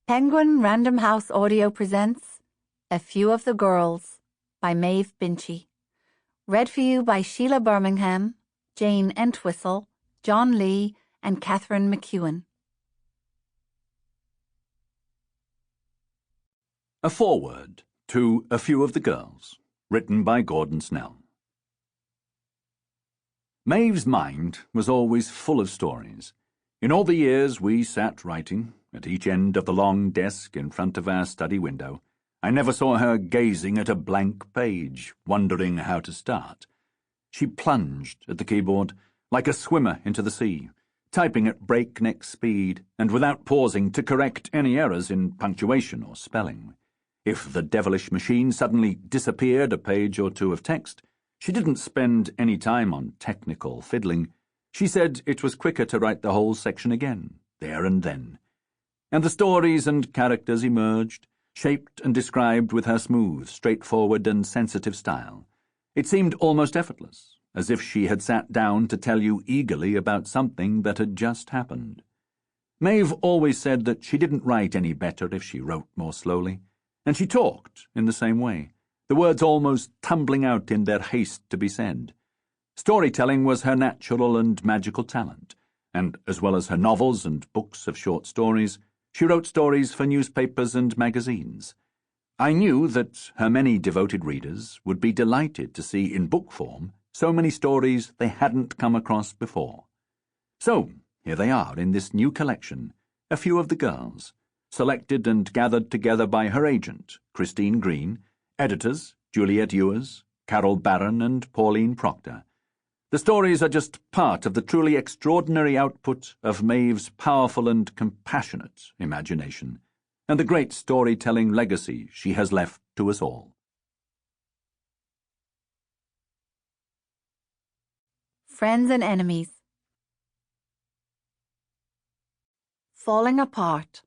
Penguin Random House Audio presents A Few of the Girls by Maeve Binchy. Read for you by Sile Bermingham, Jayne Entwistle, John Lee, and Katharine Mcewan. A foreword to A Few of the Girls, written by Gordon Snell. Maeve's mind was always full of stories. In all the years we sat writing, at each end of the long desk in front of our study window, I never saw her gazing at a blank page, wondering how to start. She plunged at the keyboard like a swimmer into the sea, typing at breakneck speed and without pausing to correct any errors in punctuation or spelling. If the devilish machine suddenly disappeared a page or two of text, she didn't spend any time on technical fiddling. She said it was quicker to write the whole section again, there and then. And the stories and characters emerged, shaped and described with her smooth, straightforward and sensitive style. It seemed almost effortless, as if she had sat down to tell you eagerly about something that had just happened. Maeve always said that she didn't write any better if she wrote more slowly, and she talked in the same way, the words almost tumbling out in their haste to be said. Storytelling was her natural and magical talent, and as well as her novels and books of short stories, she wrote stories for newspapers and magazines. I knew that her many devoted readers would be delighted to see in book form so many stories they hadn't come across before. So, here they are in this new collection, A Few of the Girls, selected and gathered together by her agent, Christine Green, editors, Juliet Ewers, Carol Barron and Pauline Proctor. The stories are just part of the truly extraordinary output of Maeve's powerful and compassionate imagination, and the great storytelling legacy she has left to us all. Friends and Enemies. Falling Apart.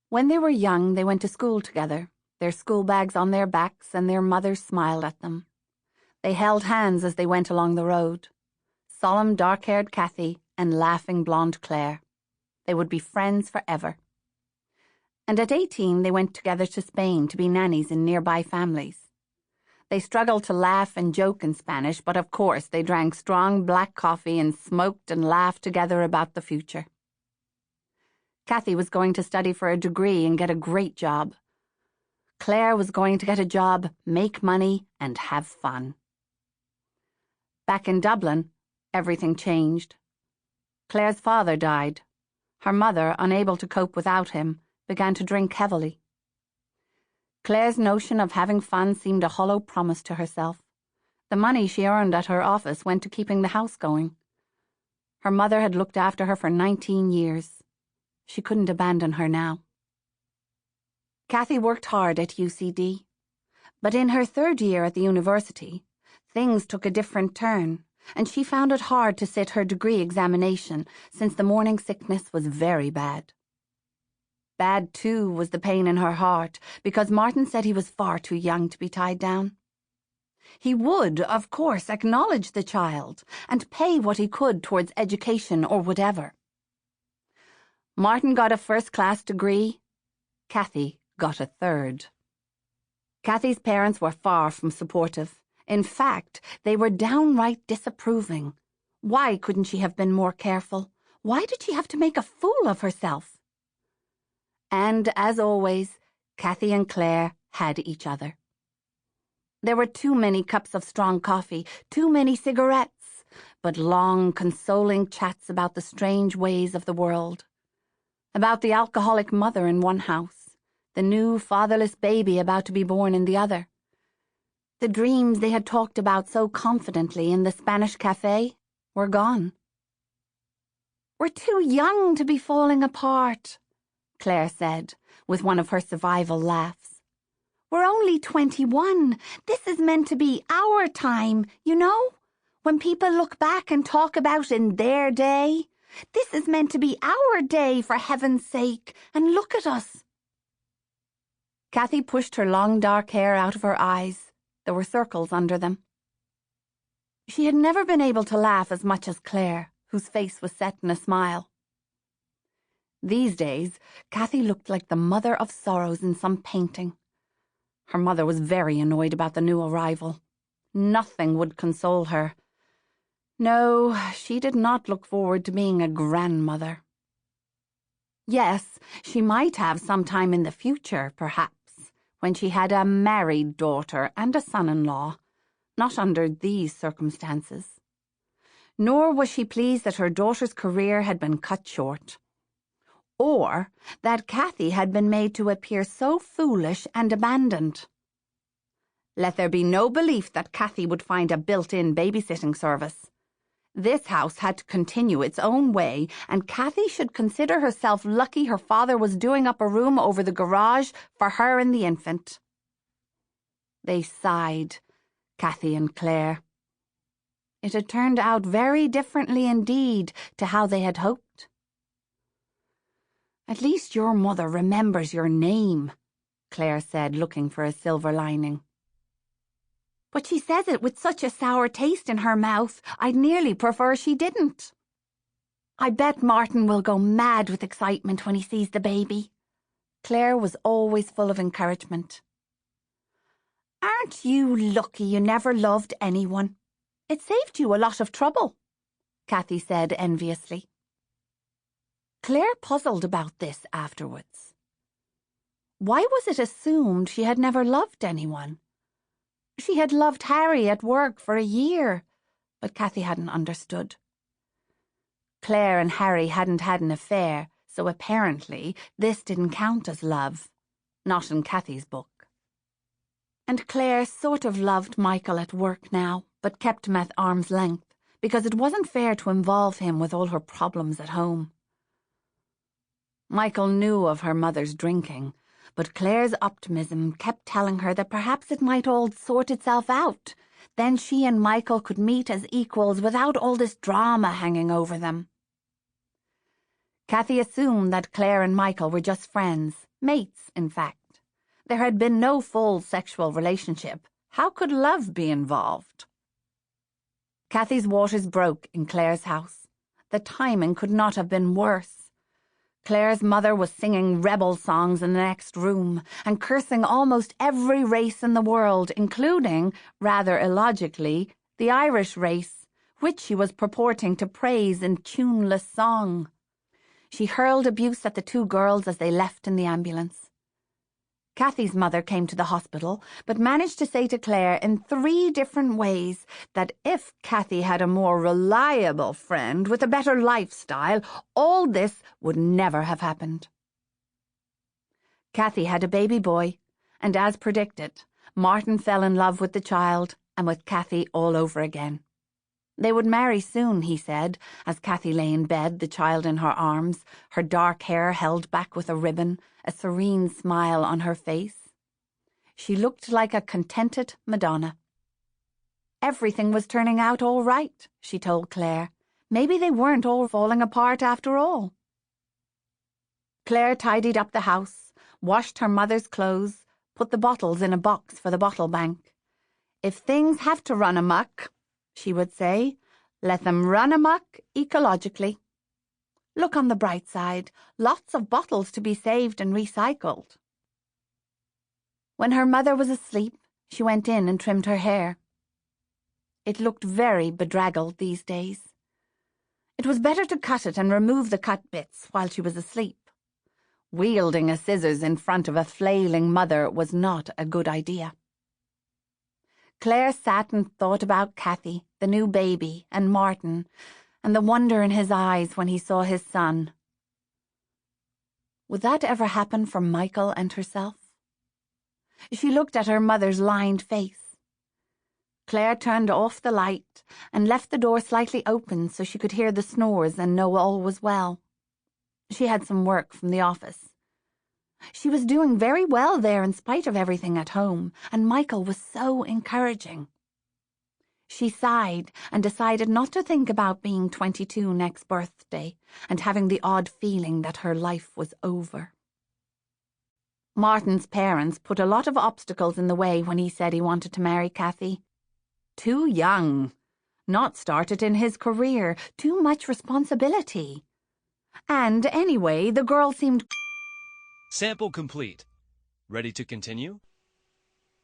When they were young, they went to school together, their school bags on their backs, and their mothers smiled at them. They held hands as they went along the road. Solemn, dark-haired Kathy and laughing blonde Claire. They would be friends forever. And at 18, they went together to Spain to be nannies in nearby families. They struggled to laugh and joke in Spanish, but of course they drank strong black coffee and smoked and laughed together about the future. Kathy was going to study for a degree and get a great job. Claire was going to get a job, make money, and have fun. Back in Dublin, everything changed. Claire's father died. Her mother, unable to cope without him, began to drink heavily. Claire's notion of having fun seemed a hollow promise to herself. The money she earned at her office went to keeping the house going. Her mother had looked after her for 19 years. She couldn't abandon her now. Kathy worked hard at UCD, but in her third year at the university, things took a different turn, and she found it hard to sit her degree examination since the morning sickness was very bad. Bad, too, was the pain in her heart because Martin said he was far too young to be tied down. He would, of course, acknowledge the child and pay what he could towards education or whatever. Martin got a first-class degree. Kathy got a third. Kathy's parents were far from supportive. In fact, they were downright disapproving. Why couldn't she have been more careful? Why did she have to make a fool of herself? And, as always, Kathy and Claire had each other. There were too many cups of strong coffee, too many cigarettes, but long, consoling chats about the strange ways of the world. About the alcoholic mother in one house, the new fatherless baby about to be born in the other. The dreams they had talked about so confidently in the Spanish cafe were gone. "We're too young to be falling apart," Claire said, with one of her survival laughs. "We're only 21. This is meant to be our time, you know? When people look back and talk about in their day. This is meant to be our day, for heaven's sake, and look at us." Kathy pushed her long dark hair out of her eyes. There were circles under them. She had never been able to laugh as much as Claire, whose face was set in a smile. These days, Kathy looked like the mother of sorrows in some painting. Her mother was very annoyed about the new arrival. Nothing would console her. No, she did not look forward to being a grandmother. Yes, she might have some time in the future, perhaps, when she had a married daughter and a son-in-law, not under these circumstances. Nor was she pleased that her daughter's career had been cut short, or that Kathy had been made to appear so foolish and abandoned. Let there be no belief that Kathy would find a built-in babysitting service. This house had to continue its own way, and Kathy should consider herself lucky her father was doing up a room over the garage for her and the infant. They sighed, Kathy and Claire. It had turned out very differently indeed to how they had hoped. "At least your mother remembers your name," Claire said, looking for a silver lining. "But she says it with such a sour taste in her mouth, I'd nearly prefer she didn't. I bet Martin will go mad with excitement when he sees the baby." Claire was always full of encouragement. "Aren't you lucky you never loved anyone? It saved you a lot of trouble," Kathy said enviously. Claire puzzled about this afterwards. Why was it assumed she had never loved anyone? She had loved Harry at work for a year, but Kathy hadn't understood. Claire and Harry hadn't had an affair, so apparently this didn't count as love, not in Kathy's book. And Claire sort of loved Michael at work now, but kept him at arm's length, because it wasn't fair to involve him with all her problems at home. Michael knew of her mother's drinking, but Claire's optimism kept telling her that perhaps it might all sort itself out. Then she and Michael could meet as equals without all this drama hanging over them. Kathy assumed that Claire and Michael were just friends, mates, in fact. There had been no full sexual relationship. How could love be involved? Kathy's waters broke in Claire's house. The timing could not have been worse. Claire's mother was singing rebel songs in the next room and cursing almost every race in the world, including, rather illogically, the Irish race, which she was purporting to praise in tuneless song. She hurled abuse at the two girls as they left in the ambulance. Kathy's mother came to the hospital, but managed to say to Claire in 3 different ways that if Kathy had a more reliable friend with a better lifestyle, all this would never have happened. Kathy had a baby boy, and as predicted, Martin fell in love with the child and with Kathy all over again. They would marry soon, he said, as Kathy lay in bed, the child in her arms, her dark hair held back with a ribbon, a serene smile on her face. She looked like a contented Madonna. Everything was turning out all right, she told Claire. Maybe they weren't all falling apart after all. Claire tidied up the house, washed her mother's clothes, put the bottles in a box for the bottle bank. "If things have to run amok," she would say, "let them run amok ecologically. Look on the bright side, lots of bottles to be saved and recycled." When her mother was asleep, she went in and trimmed her hair. It looked very bedraggled these days. It was better to cut it and remove the cut bits while she was asleep. Wielding a scissors in front of a flailing mother was not a good idea. Claire sat and thought about Kathy, the new baby, and Martin, and the wonder in his eyes when he saw his son. Would that ever happen for Michael and herself? She looked at her mother's lined face. Claire turned off the light and left the door slightly open so she could hear the snores and know all was well. She had some work from the office. She was doing very well there in spite of everything at home, and Michael was so encouraging. She sighed and decided not to think about being 22 next birthday and having the odd feeling that her life was over. Martin's parents put a lot of obstacles in the way when he said he wanted to marry Kathy. Too young, not started in his career, too much responsibility. And anyway, the girl seemed... Sample complete. Ready to continue?